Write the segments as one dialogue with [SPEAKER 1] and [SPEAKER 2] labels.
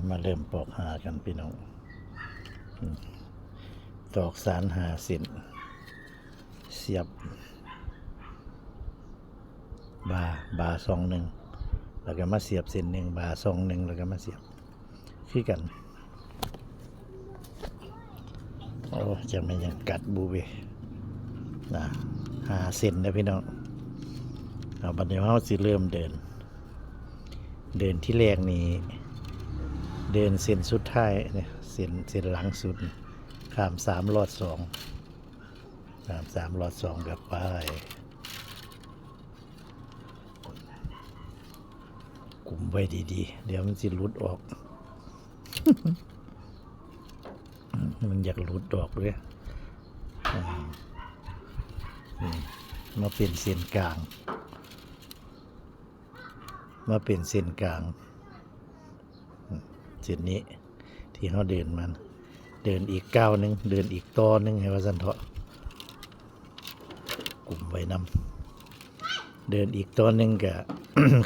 [SPEAKER 1] มาเริ่มปอกหากันพี่น้องตอกสารหาเส้นเสียบบาซองหนึ่งแล้วก็มาเสียบเส้นหนึ่งบาซองหนึ่งแล้วก็มาเสียบคือกันโอ้จะไม่ยังกัดบูเบนะหาเส้นนะพี่น้องเอาบัดนี้เราสิเริ่มเดินที่แรกนี้เดินเส้นสุดท้ายเนี่ยเส้นหลังสุดข้าม3 ลอด 2ข้าม3 ลอด 2แบบไปกลุ่มไว้ดีๆเดี๋ยวมันสิหลุดออก มันอยากหลุดออกเลยมาเป็นเส้นกลางเส้นนี้ที่เขาเดินมันเดินอีกก้าวหนึ่งเดินอีกตอนหนึ่งให้ว่าสันเถาะกลุ่มไว้นำเดินอีกตอนหนึ่งกับ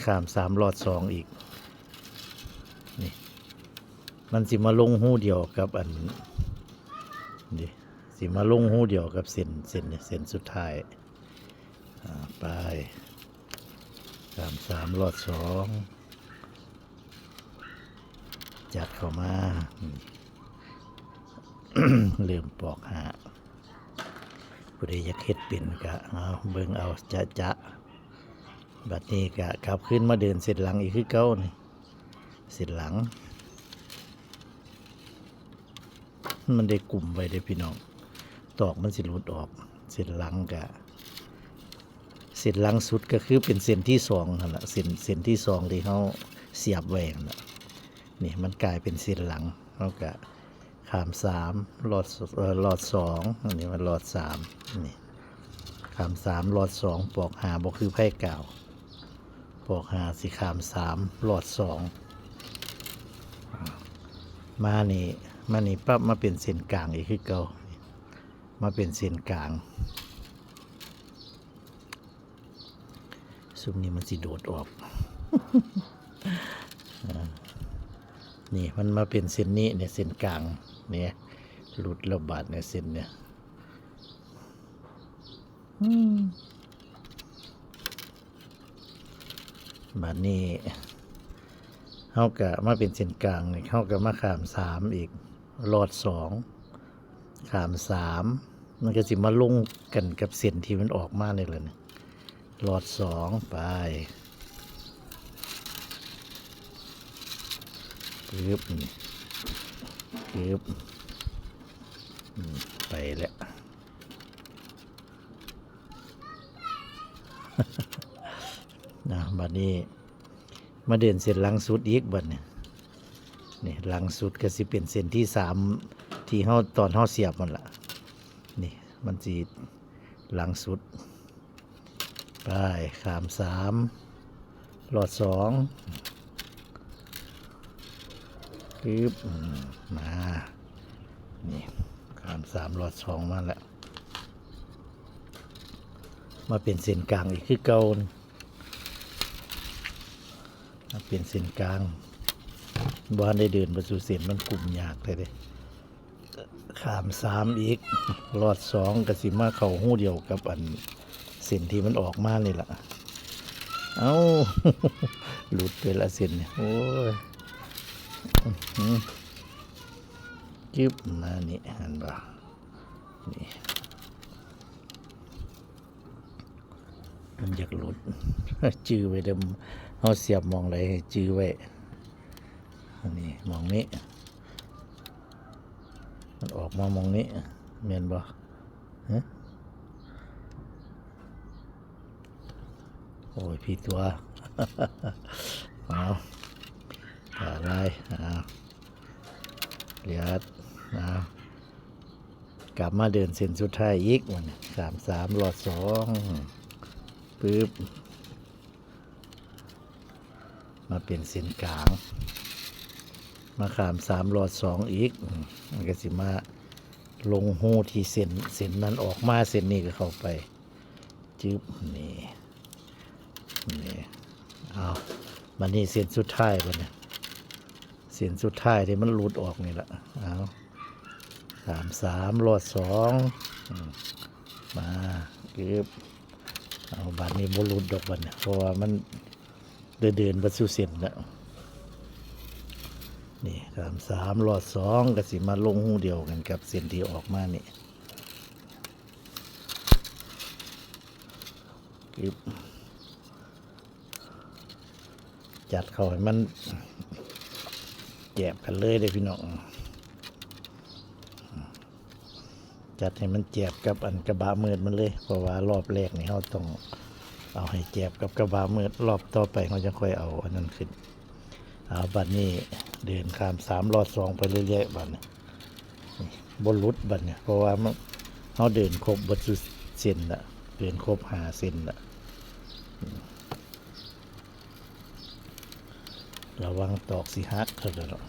[SPEAKER 1] ข้าม3 ลอด 2อีกนี่มันสิมาลงหูเดียวกับอันนี่สิมาลงหูเดียวกับเส้นสุดท้ายไป3 ลอด 2จัดเข้ามา เริ่มปอกหาผู้ใดอยากเฮ็ดเป็นก็เอาเบิ่งเอาจะบัดนี้ก็กลับขึ้นมาเดินเส้นหลังอีกคือเก่านี่เส้นหลังมันได้กลุ่มไว้ได้พี่น้องตอกมันสิหลุดออกเส้นหลังก็เส้นหลังสุดก็คือเป็นเส้นที่2นั่นแหละเส้นที่2ที่เขาเสียบไว้นั่นแหละนี่มันกลายเป็นเส้นหลังเขาก็ข้าม3 ลอด 2อันนี้มันลอด 3นี่ข้าม3 ลอด 2ปอกหาบ่คือไพ่เก่าปอกหาสิข้าม3 ลอด 2มานี่ปั๊บมาเป็นเส้นกลางอีกคือเก่ามาเป็นเส้นกลางซุมนี้มันสิโดดออก นี่มันมาเป็นเส้นนี้เนี่ยเส้นกลางเนี่ยหลุดระบาดเนี่ยเส้นเนี่ยบาดนี้เขาก็มาเป็นเส้นกลางเนี่ยเขาก็มาข้าม3อีกลอด 2ข้าม3มันก็สิมาลงกันกับเส้นที่มันออกมาเนี่ยเลยลอด 2ไปปึ๊บไปแล้ว บัดนี้มาเดินเส้นหลังสุดอีกบัดนี่หลังสุดก็สิเป็นเส้นที่3ที่ตอนเสียบมันละนี่มันสิหลังสุดไปข้าม3 ลอด 2ปึ๊บมานี่ข้าม3 ลอด 2มาแล้วมาเป็นเส้นกลางอีกคือเก่ามาเป็นเส้นกลางบ้านได้เดินประตูเส้นมันกลุ่มยากเลยเด้ข้าม3อีกลอด 2ก็สิมาเข้าหูเดียวกับอันเส้นที่มันออกมานี่ล่ะเอ้า หลุดไปละเส้นเนี่ยโอ้ยจึ๊บมานี่หันบ่านี่มันอยากหลุด จื้อไว้เดิมเอาเสียบมองอะไรจื้อไว้อันนี้มองนี้มันออกมามองนี้เมียนบ่ฮะโอ้ยพี่ตัว เอาอะไรเลียดกลับมาเดินเส้นสุดท้ายอีกวัน3 ลอด 2ปึ๊บมาเป็นเส้นกลางมาข้าม3 ลอด 2อีกมันก็สิมาลงหูที่เส้นนั้นออกมาเส้นนี้ก็เข้าไปจึ๊บนี่เอามันนี่เส้นสุดท้ายบัดนี้ เส้นสุดท้ายที่มันหลุดออกนี่แหละเอา33รอด2มาเก็บเอาบาดนี้บ่หลุดดอกบัดเนี่ยเพราะว่ามันเดินบ่สู่เส้นแล้วนี่33รอด2ก็สิมาลงหูเดียวกันกับเส้นที่ออกมานี่เก็บจัดเข้าให้มันแยบกันเลยเด้อพี่น้องจัดให้มันแจบกับอันกระบะมืดมันเลยเพราะว่ารอบแรกนี่เราต้องเอาให้แจบกับกระบะมืดรอบต่อไปเราจะค่อยเอาอันนั้นขึ้นเอาบัดนี้เดินข้าม3รอด2ไปเรื่อยๆบัดนี้บนรุดบัดเนี่ยเพราะว่าเราเดินครบบัดสุดเส้นละเดินครบ5เส้นละระวังตอกสิฮักเถอะเนาะ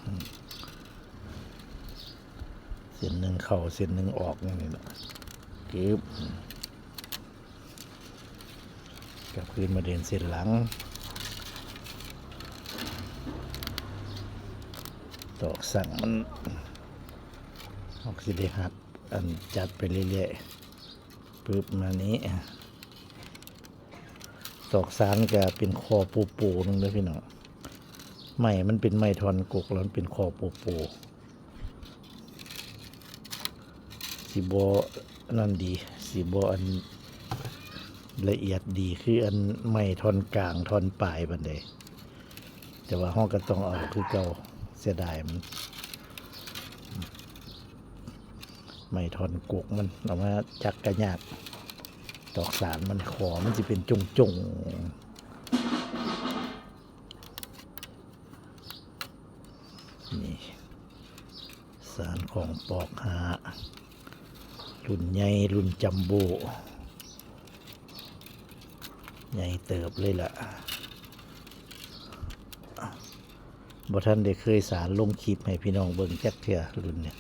[SPEAKER 1] เส้นหนึ่งเข้าเส้นหนึ่งออกอย่างนี้แหละเก็บกลับคืนมาเดินเส้นหลังตอกสั่งมันออกสิได้หักอันจัดไปเรื่อยๆปึ๊บมานี้ตอกสารก็เป็นคอปูนึงเลยพี่น้องไม้มันเป็นไม้ทอนกกแล้วมันเป็นคอปูสีโบนั่นดีสีโบอันละเอียดดีคืออันไม้ทอนกลางทอนปลายบันไดแต่ว่าห้องก็ต้องเอาคือเก่าเสียดายมันไม้ทอนกกมันเอามาจักกระยากตอกสารมันขอมันจะเป็นจงนี่สารของปอกหารุ่นใหญ่รุ่นจัมโบ้ใหญ่เติบเลยล่ะบ่ท่านได้เคยสารลงคลิปให้พี่น้องเบิ่งจักเทื่อรุ่นเนี่ย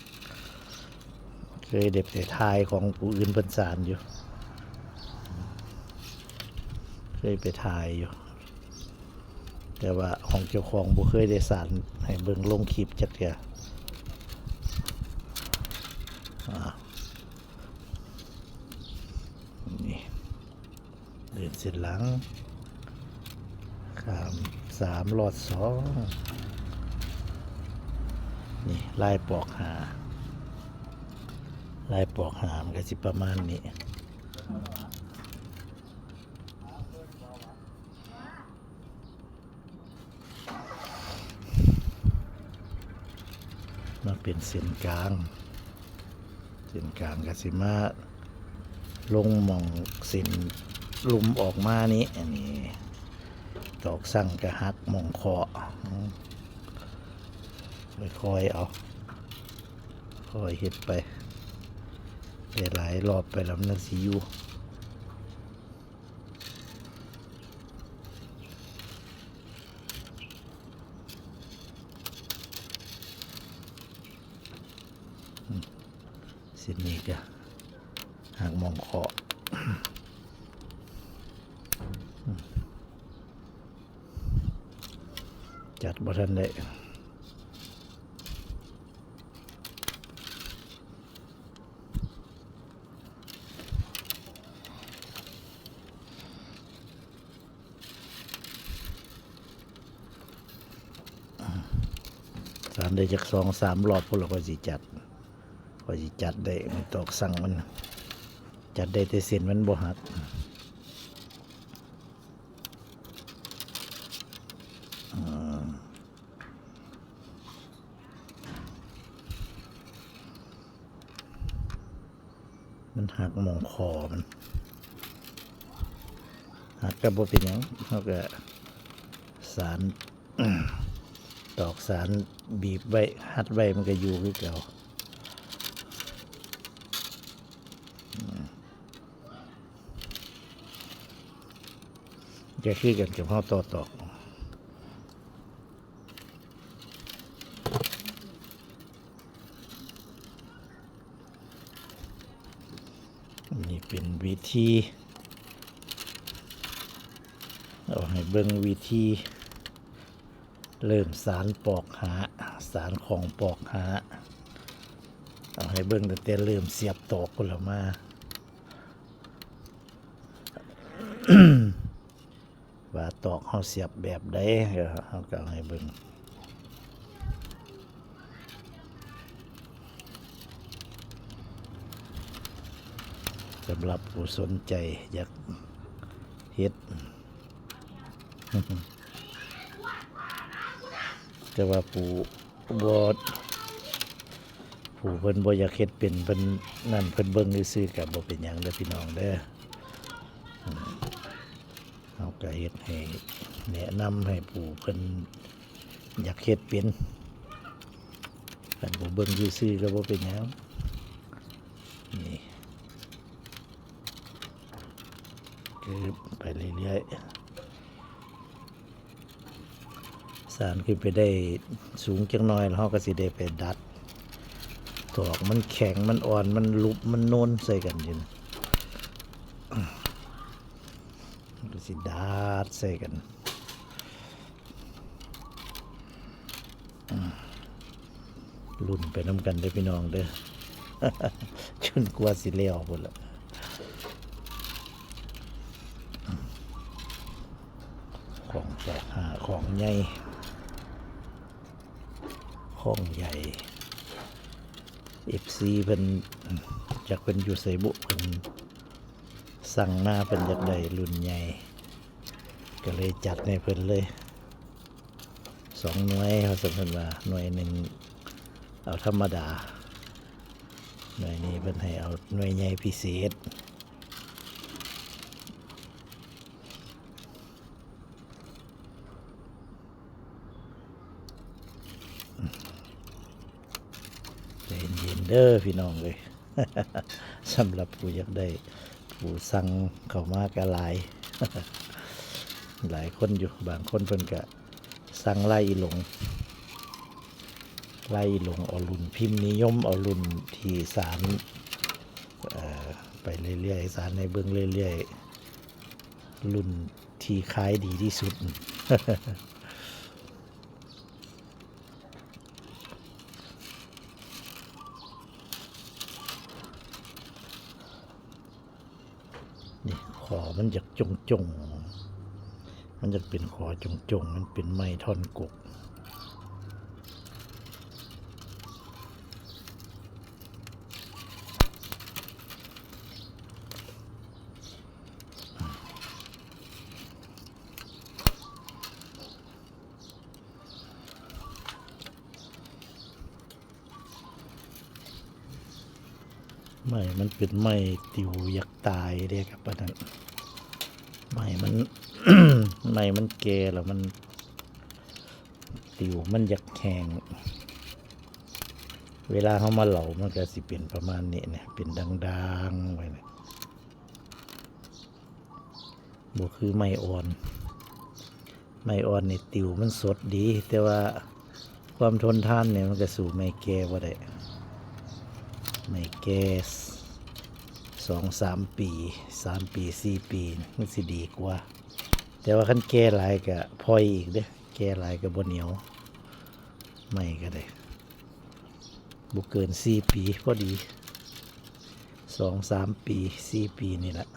[SPEAKER 1] เคยเด็บแต่ทายของผู้อื่นเพิ่นสารอยู่เคยไปถ่ายอยู่แต่ว่าของเจ้าของบ่เคยได้สารให้เบิ่งลงคลิปจักเทื่อนี่เดินเสร็จหลังข้าม3รอด2นี่ลายปอกหามันก็สิประมาณนี้มาเป็นเส้นกลางก็สิมาลงหม่องเส้นลุมออกมานี้อันนี้ตอกสั่งกระหักหม่องคอค่อยเอาค่อยเฮ็ดไปแต่หลายรอบไปแล้วมันสิอยู่สินี้ก็หักหม่องคอจัดบ่ทันได้สารได้จาก2-3 รอบพวกเราก็สิจัดได้ตอกสั่งมันจัดได้แต่เส้นมันบ่หักมันหักหม่องคอมันหักก็บ่เป็นหยังเฮาก็สารตอกสารบีบไว้หัดไว้มันก็อยู่คือเก่าจะคือกันกับเฮาตอกนี่เป็นวิธีเอาให้เบิ่งวิธี เริ่มสารปอกหาสารของปอกหาเอาให้เบิ่งตั้งแต่เริ่มเสียบตอกคนละมา ว่าตอกเฮาเสียบแบบใดเฮาก็เอาให้เบิ่งสำหรับผู้สนใจอยากเฮ็ด แต่ว่าบ่ผู้เพิ่นบ่อยากเฮ็ดเป็นเพิ่นนั่นเพิ่นเบิ่งซื่อๆก็บ่เป็นหยังเด้อพี่น้องเด้อเฮาก็เฮ็ดให้แนะนำให้ผู้เพิ่นอยากเฮ็ดเป็นเพิ่นบ่เบิ่งซื่อๆก็บ่เป็นหยังนี่คือไปเรื่อยๆสารขึ้นไปได้สูงจักหน่อยแล้วเฮาก็สิได้ไปดัดตอกมันแข็งมันอ่อนมันลุบมันโน้นใส่กันอยู่นะก็สิดัดใส่กันรุ่นไปน้ำกันเด้อพี่น้องเด้อ จนกว่าสิเลี้ยวพุ่นละของปอกหาของใหญ่ของใหญ่ FC เพิ่นจากเพิ่นอยู่ไสบุเพิ่นสั่งมาเพิ่นอยากได้รุ่นใหญ่ก็เลยจัดให้เพิ่นเลย2หน่วยเขาสมเพิ่นว่าหน่วยหนึ่งเอาธรรมดาหน่วยนี้เพิ่นให้เอาหน่วยใหญ่พิเศษใจเย็นเด้อพี่น้องเลย สำหรับผู้อยากได้ผู้สั่งเข้ามาก็หลาย หลายคนอยู่บางคนเพิ่นก็สั่งไล่หลงเอารุ่นพิมพ์นิยมเอารุ่นที่สารไปเรื่อยๆสารในเบื้องเรื่อยๆรุ่นที่ขายดีที่สุด นี่ขอมันจะจงมันจะเป็นขอจงมันเป็นไม้ท่อนกกไม้มันเป็นไม้ติวยักตายเด้ครับป้านั้นไม้มัน ไม้มันแก่แล้วมันติวมันยักแข็งเวลาเขามาเหลามันก็สิเป็นประมาณนี้เนี่ยเป็นดังๆไว้เนี่ยบ่คือไม้อ่อนนี่ติวมันสดดีแต่ว่าความทนทานเนี่ยมันก็สู่ไม้แก่บ่ได้ไม่แก่2-3 ปี3 ปี4 ปีมันสิดีกว่าแต่ว่าคันแก่หลายก็พอยอีกเด้แก่หลายก็บ่เหนียวไม่ก็ได้บ่เกิน4 ปีพอดี2-3 ปี4 ปีนี่แหละ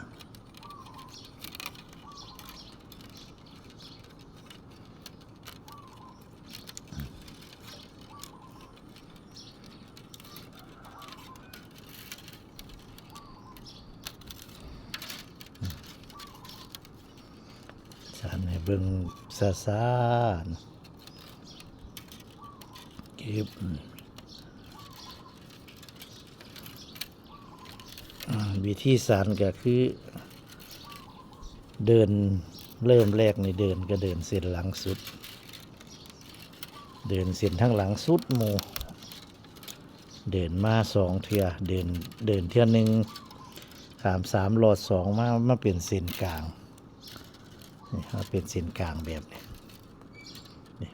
[SPEAKER 1] สารให้เบิ่งซาๆเก็บวิธีสารก็คือเดินเริ่มแรกนี่เดินก็เดินเส้นหลังสุดเดินเส้นทั้งหลังสุดหมู่เดินมา2 เทื่อเดินเทื่อหนึ่งขาม3หลอด2มาเป็นเส้นกลางนี่มาเป็นเส้นกลางแบบนี้นี่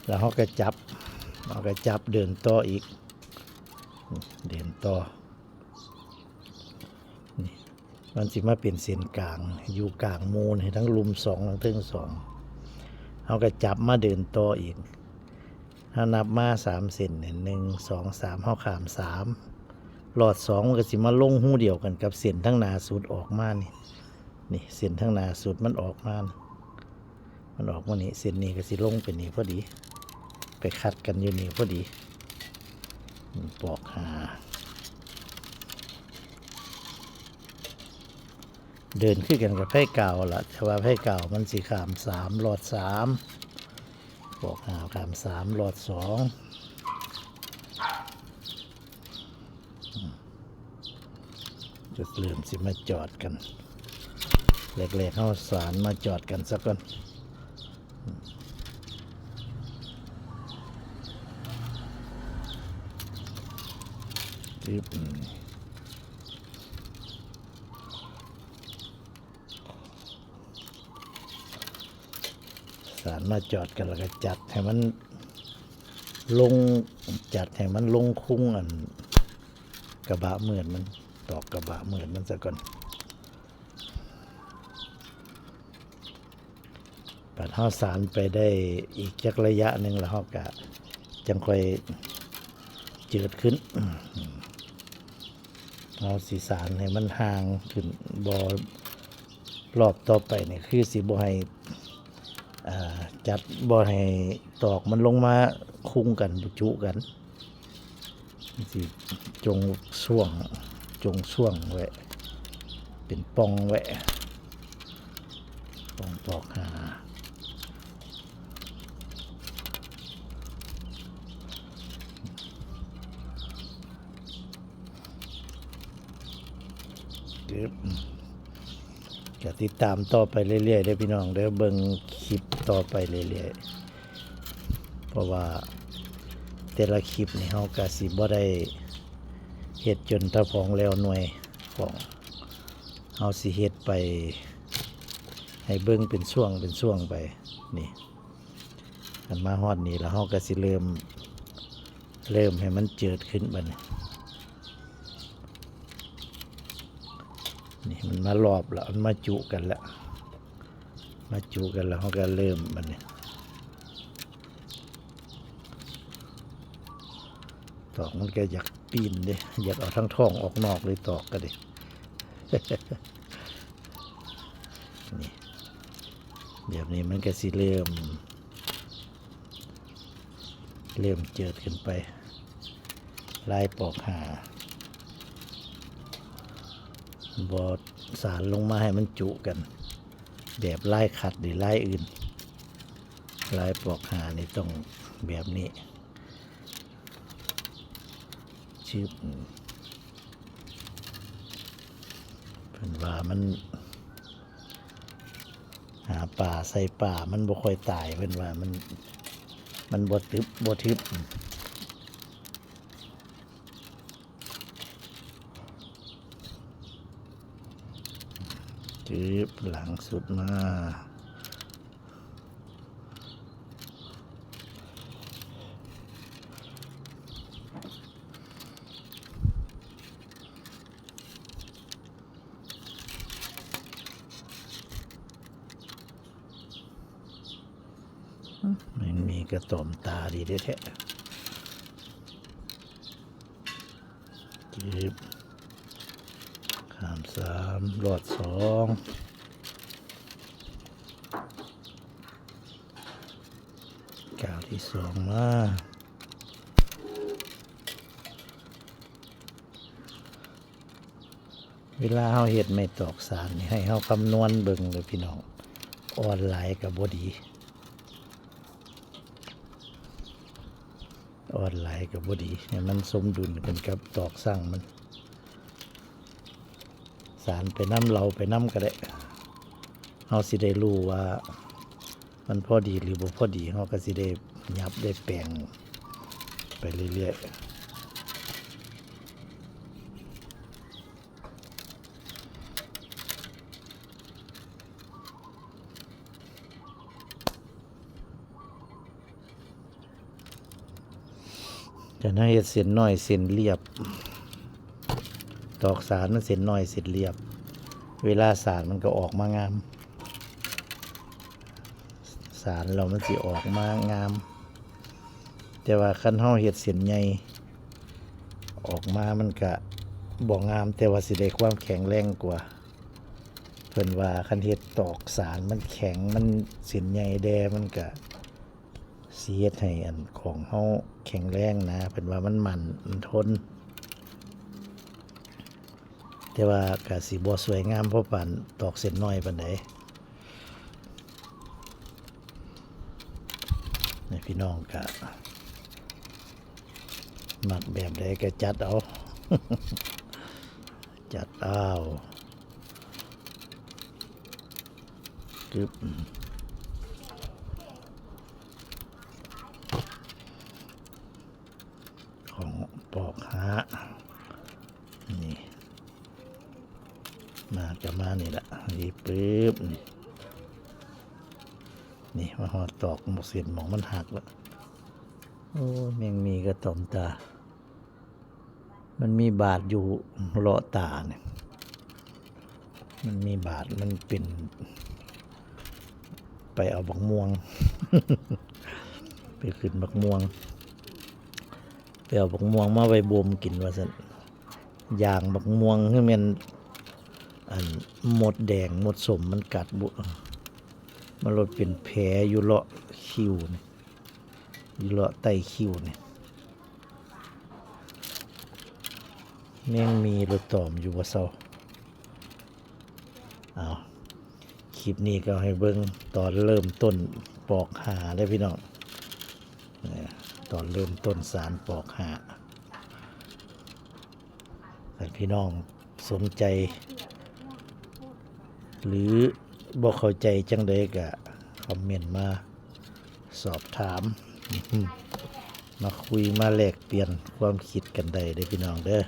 [SPEAKER 1] แล้วเขาก็จับเดินต่ออีกเดินต่อนี่มันสิมาเป็นเส้นกลางอยู่กลางมูลให้ทั้งลุม2ทั้งเทิง2 เขาก็จับมาเดินต่ออีกถ้านับมา3 เส้นเนี่ย1 2 3เขาขาม3หลอด2มันก็สิมาลงหูเดียวกันกับเส้นทั้งหน้าสุดออกมานี่เส้นทั้งหน้าสุดมันออกมามันออกมานี่เส้นนี้ก็สิลงไปนี่พอดีไปคัดกันอยู่นี่พอดีปอกหาเดินขึ้นกันกับไพ่เก่าล่ะแต่ว่าไพ่เก่ามันสีขาม3หลอด3บอกหาขาม3หลอด2จุดเริ่มสิมาจอดกันแรกๆเข้าสารมาจอดกันสักก่อนสารมาจอดกันแล้วก็จัดให้มันลงจัดให้มันลงคุ้งอันกระบะเหมือนมันตอกกระบะเหมือนมันซะก่อนปัดห้าสารไปได้อีกจักระยะหนึ่งแล้วเขาก็จังค่อยเจิดขึ้นเอาสีสารให้มันห่างขึ้นบอรอบต่อไปเนี่ยคือสีบอให้จัดบอให้ตอกมันลงมาคุ้งกันบุจุกันสิจงช่วงไว้เป็นปองไว้ปองตอกหาจะติดตามต่อไปเรื่อยๆได้พี่น้องเดี๋ยวเบิ่งคลิปต่อไปเรื่อยๆเพราะว่าแต่ละคลิปนี่เฮาก็สิบ่ได้เฮ็ดจนถ้าของแล้วหน่วยของเฮาสิเฮ็ดไปให้เบิ่งเป็นช่วงไปนี่กันมาฮอดนี้แล้วเฮาก็สิเริ่มให้มันเจิดขึ้นบัดนี้นี่มันมารอบแล้วมันมาจุกันแล้วเขาก็เริ่มมันนี่ตอกมันก็อยากปีนดิอยากเอาทั้งท้องออกนอกเลยตอกก็ดิ นี่แบบนี้มันก็สิเริ่มเจิดขึ้นไปลายปอกหาบอสารลงมาให้มันจุกันแบบลายขัดหรือลายอื่นลายปอกหานี่ต้องแบบนี้ชื่อเพิ่นว่ามันหาป่าใส่ป่ามันบ่ค่อยตายเพิ่นว่ามันบ่ทึบหลังสุดมาไม่มีกระต่อมตาดีแท้ขาม3หลอด2ก้าวที่2มาเวลาเฮาเฮ็ดไม่ตอกสารนี่ให้เฮาคำนวณเบิ่งเลยพี่น้องออนไลน์กับบ่ดีให้มันสมดุลกันกับตอกสั่งมันสารไปน้ำเราไปน้ำก็ได้เฮาสิได้รู้ว่ามันพอดีหรือบ่พอดีเฮาก็สิได้ยับได้แปลงไปเรื่อยๆจะให้เฮ็ดเส้นน้อยเส้นเรียบตอกสารมันเส้นน้อยเส้นเรียบเวลาสารมันก็ออกมางาม สารแล้วมันสิออกมางาม แต่ว่าคันเฮาเฮ็ดเส้นใหญ่ออกมามันก็บ่งามแต่ว่าสิได้ความแข็งแรงกว่าเพิ่นว่าคันเฮ็ดตอกสารมันแข็งมันเส้นใหญ่แดมันก็สิเฮ็ดให้อันของเฮาแข็งแรงนะเพิ่นว่ามันทน แต่ว่าก็สิบ่สวยงามเพราะปานตอกเส้นน้อยปานใดนี่พี่น้องก็มักแบบใดก็จัดเอา จัดเอากึบของปอกหานี่มาจะมานี่แหละนี่ปึ๊บนี่มาหอดตอกหมกเสียนหมองมันหักแล้วโอ้แมงมีกระต่อมตามันมีบาดอยู่เลาะตาเนี่ยมันมีบาดมันเป็นไปเอาบักม่วง ไปขึ้นบักม่วงไปเอาบักม่วงมาไว้บ่มกินว่าซั่นอย่างบักม่วงคือแม่นอันหมดแดงหมดสมมันกัดบุมันลดเป็นแผลอยู่เลาะคิ้วนี่อยู่เลาะใต้คิ้วนี่แม่งมีรถตอมอยู่บ่เซาเอาคลิปนี้ก็ให้เบิ่งตอนเริ่มต้นปอกหาได้พี่น้องตอนเริ่มต้นสารปอกหาถ้าพี่น้องสนใจหรือบอกเข้าใจจังใดก็คอมเมนต์มาสอบถาม มาคุยมาแลกเปลี่ยนความคิดกันได้เด้อพี่น้องเด้อ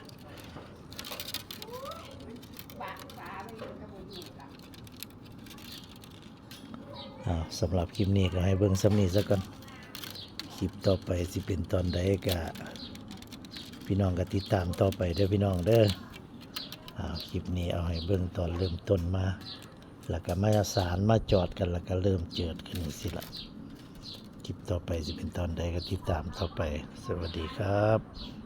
[SPEAKER 1] สำหรับคลิปนี้ก็ให้เบิ่งซ้ำนี้ซะก่อนคลิปต่อไปสิเป็นตอนใดก็พี่น้องก็ติดตามต่อไปเด้อพี่น้องเด้อคลิปนี้เอาให้เบิ่งตอนเริ่มต้นมาแล้วก็มาสารมาจอดกันแล้วก็เริ่มเจิดกันนี่สิละคลิปต่อไปจะเป็นตอนใดก็ติดตามต่อไปสวัสดีครับ